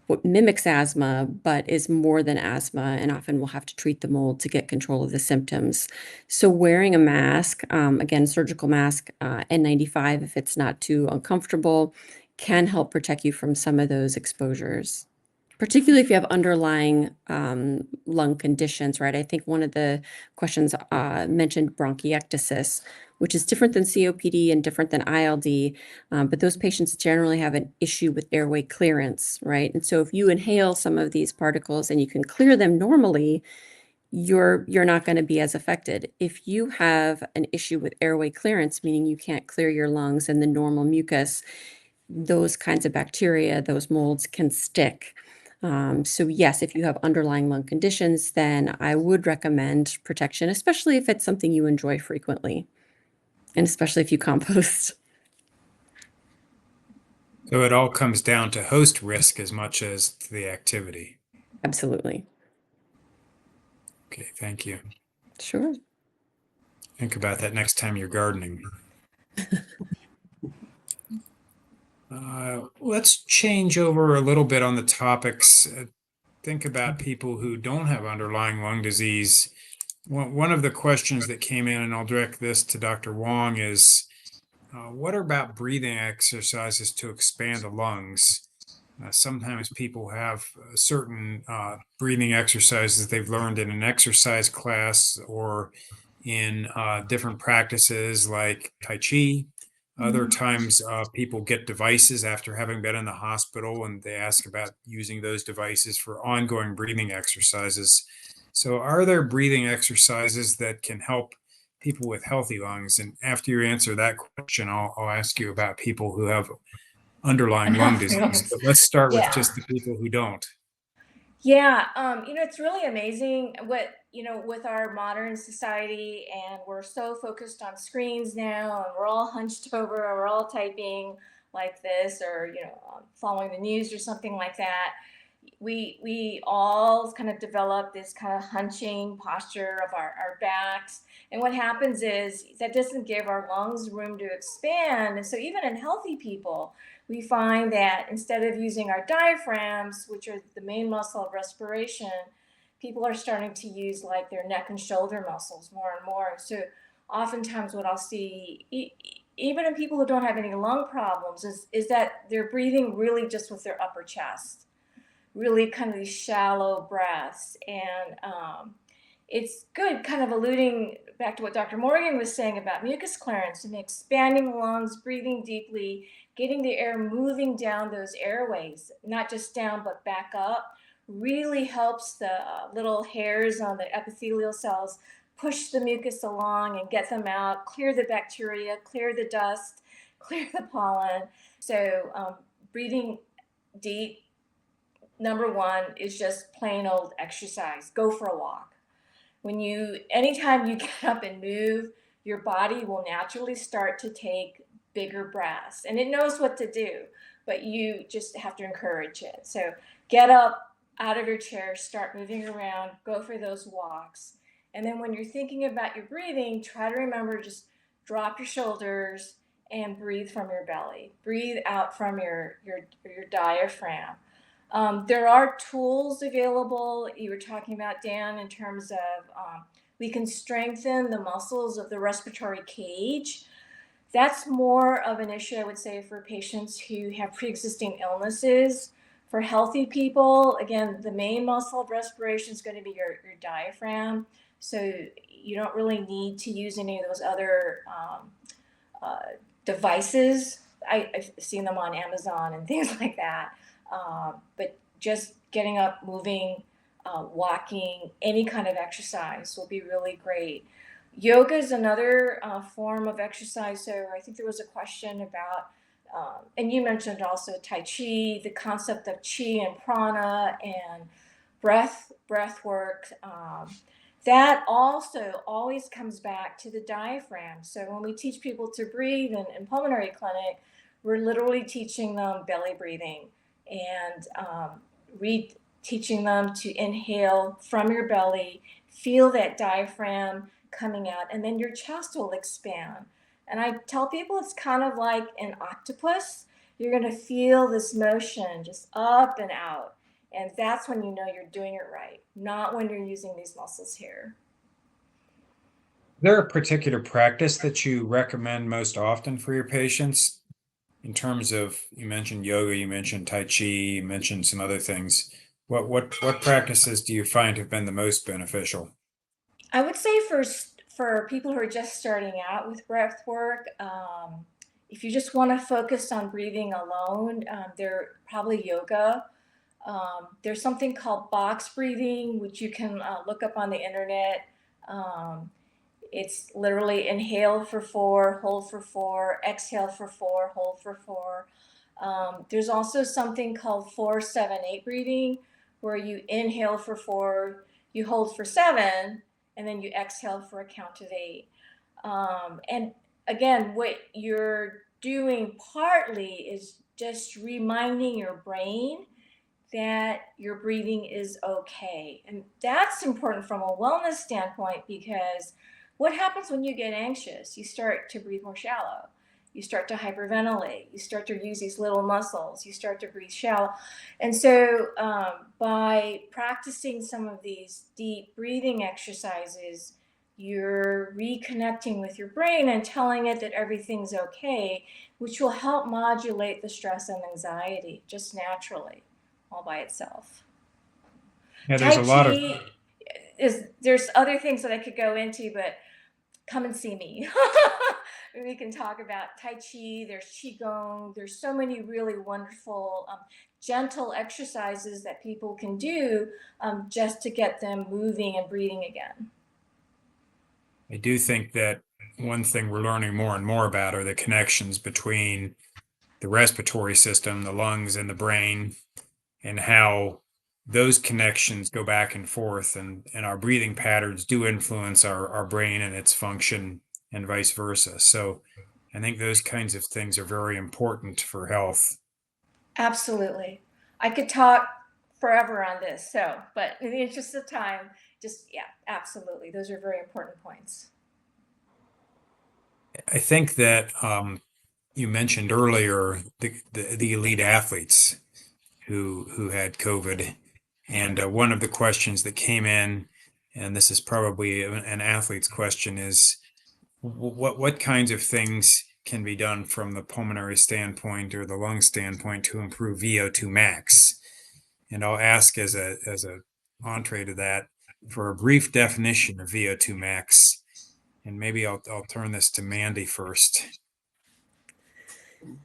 what mimics asthma, but is more than asthma, and often we'll have to treat the mold to get control of the symptoms. So wearing a mask, again, surgical mask, N95, if it's not too uncomfortable, can help protect you from some of those exposures, particularly if you have underlying lung conditions, right? I think one of the questions mentioned bronchiectasis, which is different than COPD and different than ILD, but those patients generally have an issue with airway clearance, right? And so if you inhale some of these particles and you can clear them normally, you're not going to be as affected. If you have an issue with airway clearance, meaning you can't clear your lungs and the normal mucus, those kinds of bacteria, those molds can stick. So yes, if you have underlying lung conditions, then I would recommend protection, especially if it's something you enjoy frequently, and especially if you compost. So it all comes down to host risk as much as to the activity. Absolutely. Okay, thank you. Sure. Think about that next time you're gardening. Let's change over a little bit on the topics. Think about people who don't have underlying lung disease. One of the questions that came in, and I'll direct this to Dr. Wong, is what about breathing exercises to expand the lungs? Sometimes people have certain breathing exercises they've learned in an exercise class or in different practices like Tai Chi. Other times, people get devices after having been in the hospital and they ask about using those devices for ongoing breathing exercises. So, are there breathing exercises that can help people with healthy lungs? And after you answer that question, I'll ask you about people who have underlying lung disease. But let's start with Yeah. just the people who don't. Yeah, it's really amazing what, with our modern society, and we're so focused on screens now, and we're all hunched over, we're all typing like this, or, following the news or something like that. We all kind of develop this kind of hunching posture of our backs. And what happens is that doesn't give our lungs room to expand. And so even in healthy people, we find that instead of using our diaphragms, which are the main muscle of respiration, people are starting to use like their neck and shoulder muscles more and more. So oftentimes what I'll see, even in people who don't have any lung problems, is that they're breathing really just with their upper chest, really kind of these shallow breaths. And it's good, kind of alluding back to what Dr. Morgan was saying about mucus clearance and expanding the lungs, breathing deeply, getting the air moving down those airways, not just down, but back up, really helps the little hairs on the epithelial cells push the mucus along and get them out, clear the bacteria, clear the dust, clear the pollen. So breathing deep, number one, is just plain old exercise. Go for a walk. Anytime you get up and move, your body will naturally start to take bigger breaths, and it knows what to do, but you just have to encourage it. So get up out of your chair, start moving around, go for those walks. And then when you're thinking about your breathing, try to remember, just drop your shoulders and breathe from your belly. Breathe out from your diaphragm. There are tools available. You were talking about, Dan, in terms of we can strengthen the muscles of the respiratory cage. That's more of an issue, I would say, for patients who have pre-existing illnesses. For healthy people, again, the main muscle of respiration is going to be your diaphragm. So you don't really need to use any of those other devices. I've seen them on Amazon and things like that. But just getting up, moving, walking, any kind of exercise will be really great. Yoga is another form of exercise. So I think there was a question about, and you mentioned also Tai Chi, the concept of Chi and prana and breath work. That also always comes back to the diaphragm. So when we teach people to breathe in pulmonary clinic, we're literally teaching them belly breathing and teaching them to inhale from your belly, feel that diaphragm coming out, and then your chest will expand. And I tell people it's kind of like an octopus. You're going to feel this motion just up and out. And that's when you know you're doing it right, not when you're using these muscles here. Is there a particular practice that you recommend most often for your patients? In terms of, you mentioned yoga, you mentioned Tai Chi, you mentioned some other things. What practices do you find have been the most beneficial? I would say for people who are just starting out with breath work, if you just want to focus on breathing alone, they're probably yoga. There's something called box breathing, which you can look up on the internet. It's literally inhale for 4, hold for 4, exhale for 4, hold for 4. There's also something called 4-7-8 breathing, where you inhale for 4, you hold for 7, and then you exhale for a count of 8. And again, what you're doing partly is just reminding your brain that your breathing is okay. And that's important from a wellness standpoint, because what happens when you get anxious? You start to breathe more shallow. You start to hyperventilate. You start to use these little muscles. You start to breathe shallow. And so by practicing some of these deep breathing exercises, you're reconnecting with your brain and telling it that everything's okay. which will help modulate the stress and anxiety just naturally, all by itself. Yeah, there's Tai a lot of Chi there's other things that I could go into, but come and see me. We can talk about Tai Chi, there's Qigong, there's so many really wonderful, gentle exercises that people can do just to get them moving and breathing again. I do think that one thing we're learning more and more about are the connections between the respiratory system, the lungs, and the brain, and how those connections go back and forth, and our breathing patterns do influence our brain and its function, and vice versa. So I think those kinds of things are very important for health. Absolutely. I could talk forever on this, but in the interest of time, yeah, absolutely. Those are very important points. I think that you mentioned earlier the elite athletes who had COVID, and one of the questions that came in, and this is probably an athlete's question, is what kinds of things can be done from the pulmonary standpoint or the lung standpoint to improve VO2 max? And I'll ask as a entree to that for a brief definition of VO2 max, and maybe I'll turn this to Mandy first.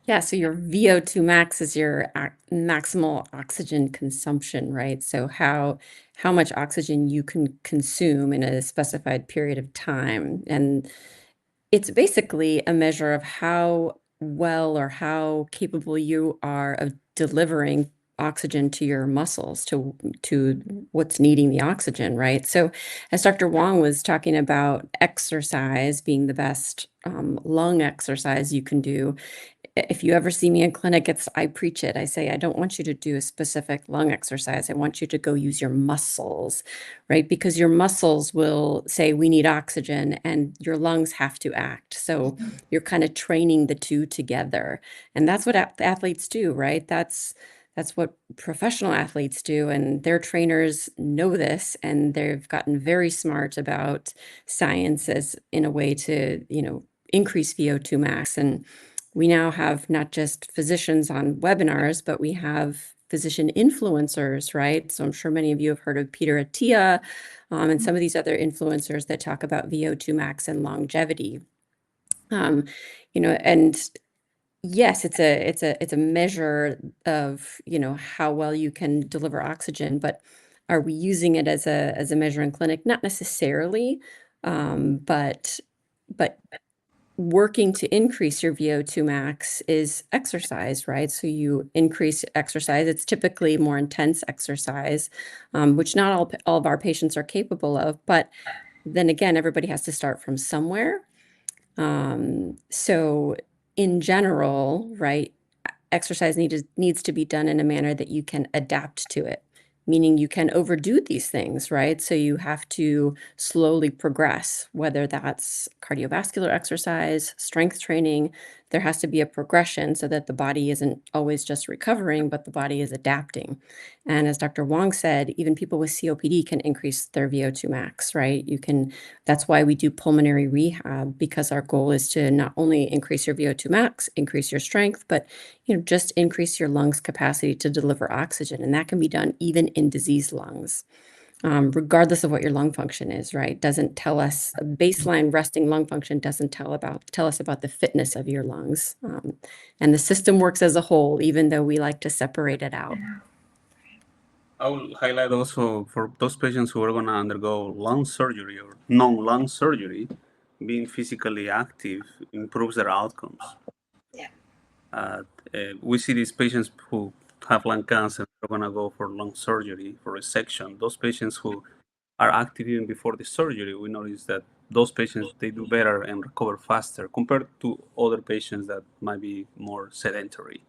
Yeah, so your VO2 max is your maximal oxygen consumption, right? So how much oxygen you can consume in a specified period of time. And it's basically a measure of how well or how capable you are of delivering oxygen to your muscles, to what's needing the oxygen, right? So as Dr. Wong was talking about exercise being the best lung exercise you can do, if you ever see me in clinic, I preach it. I say, I don't want you to do a specific lung exercise. I want you to go use your muscles, right? Because your muscles will say, we need oxygen, and your lungs have to act. So you're kind of training the two together. And that's what athletes do, right? That's what professional athletes do. And their trainers know this, and they've gotten very smart about science as in a way to, increase VO2 max. And we now have not just physicians on webinars, but we have physician influencers, right? So I'm sure many of you have heard of Peter Attia and some of these other influencers that talk about VO2 max and longevity. And yes, it's a measure of, how well you can deliver oxygen, but are we using it as a measure in clinic? Not necessarily, but working to increase your VO2 max is exercise, right? So you increase exercise. It's typically more intense exercise, which not all of our patients are capable of. But then again, everybody has to start from somewhere. So in general, right, exercise needs to be done in a manner that you can adapt to it, meaning you can overdo these things, right? So you have to slowly progress, whether that's cardiovascular exercise, strength training. There has to be a progression so that the body isn't always just recovering, but the body is adapting. And as Dr. Wong said, even people with COPD can increase their VO2 max, right? That's why we do pulmonary rehab, because our goal is to not only increase your VO2 max, increase your strength, but just increase your lungs' capacity to deliver oxygen. And that can be done even in diseased lungs, regardless of what your lung function is, right? Doesn't tell us, baseline resting lung function doesn't tell us about the fitness of your lungs. And the system works as a whole, even though we like to separate it out. I will highlight also for those patients who are going to undergo lung surgery or non-lung surgery, being physically active improves their outcomes. Yeah. We see these patients who have lung cancer, they're going to go for lung surgery, for resection. Those patients who are active even before the surgery, we notice that those patients, they do better and recover faster compared to other patients that might be more sedentary.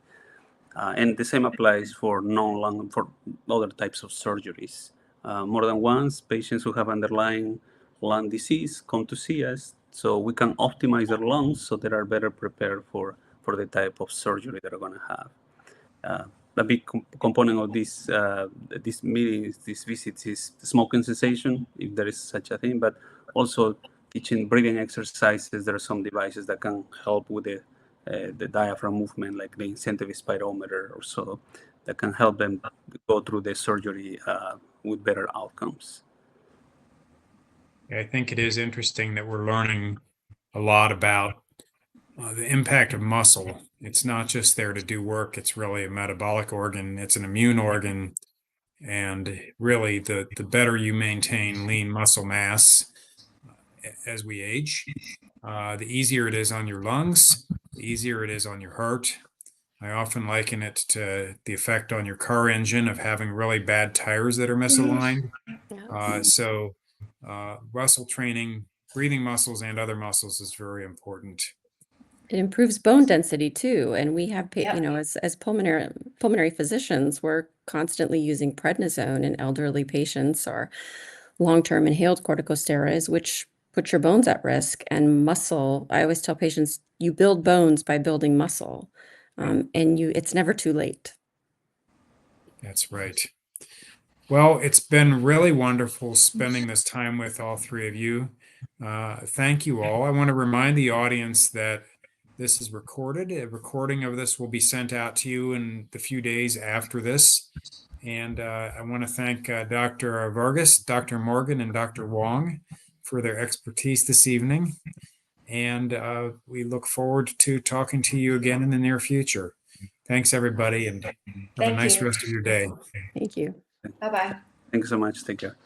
And the same applies for non-lung, for other types of surgeries. More than once, patients who have underlying lung disease come to see us so we can optimize their lungs so they are better prepared for the type of surgery they're going to have. A big component of these meetings, these visits, is smoking cessation, if there is such a thing, but also teaching breathing exercises. There are some devices that can help with the the diaphragm movement, like the incentive spirometer or so, that can help them go through the surgery with better outcomes. I think it is interesting that we're learning a lot about the impact of muscle. It's not just there to do work, it's really a metabolic organ, it's an immune organ. And really, the better you maintain lean muscle mass as we age, the easier it is on your lungs, the easier it is on your heart. I often liken it to the effect on your car engine of having really bad tires that are misaligned. So muscle training, breathing muscles and other muscles is very important. It improves bone density too, and we have, Yeah. as pulmonary physicians, we're constantly using prednisone in elderly patients or long-term inhaled corticosteroids, which put your bones at risk. And muscle, I always tell patients, you build bones by building muscle, and it's never too late. That's right. Well, it's been really wonderful spending this time with all three of you. Thank you all. I want to remind the audience that this is recorded. A recording of this will be sent out to you in the few days after this. And I want to thank Dr. Vargas, Dr. Morgan, and Dr. Wong for their expertise this evening. And we look forward to talking to you again in the near future. Thanks, everybody, and have a Thank nice you. rest of your day. Thank you. Bye-bye. Thanks so much. Take care.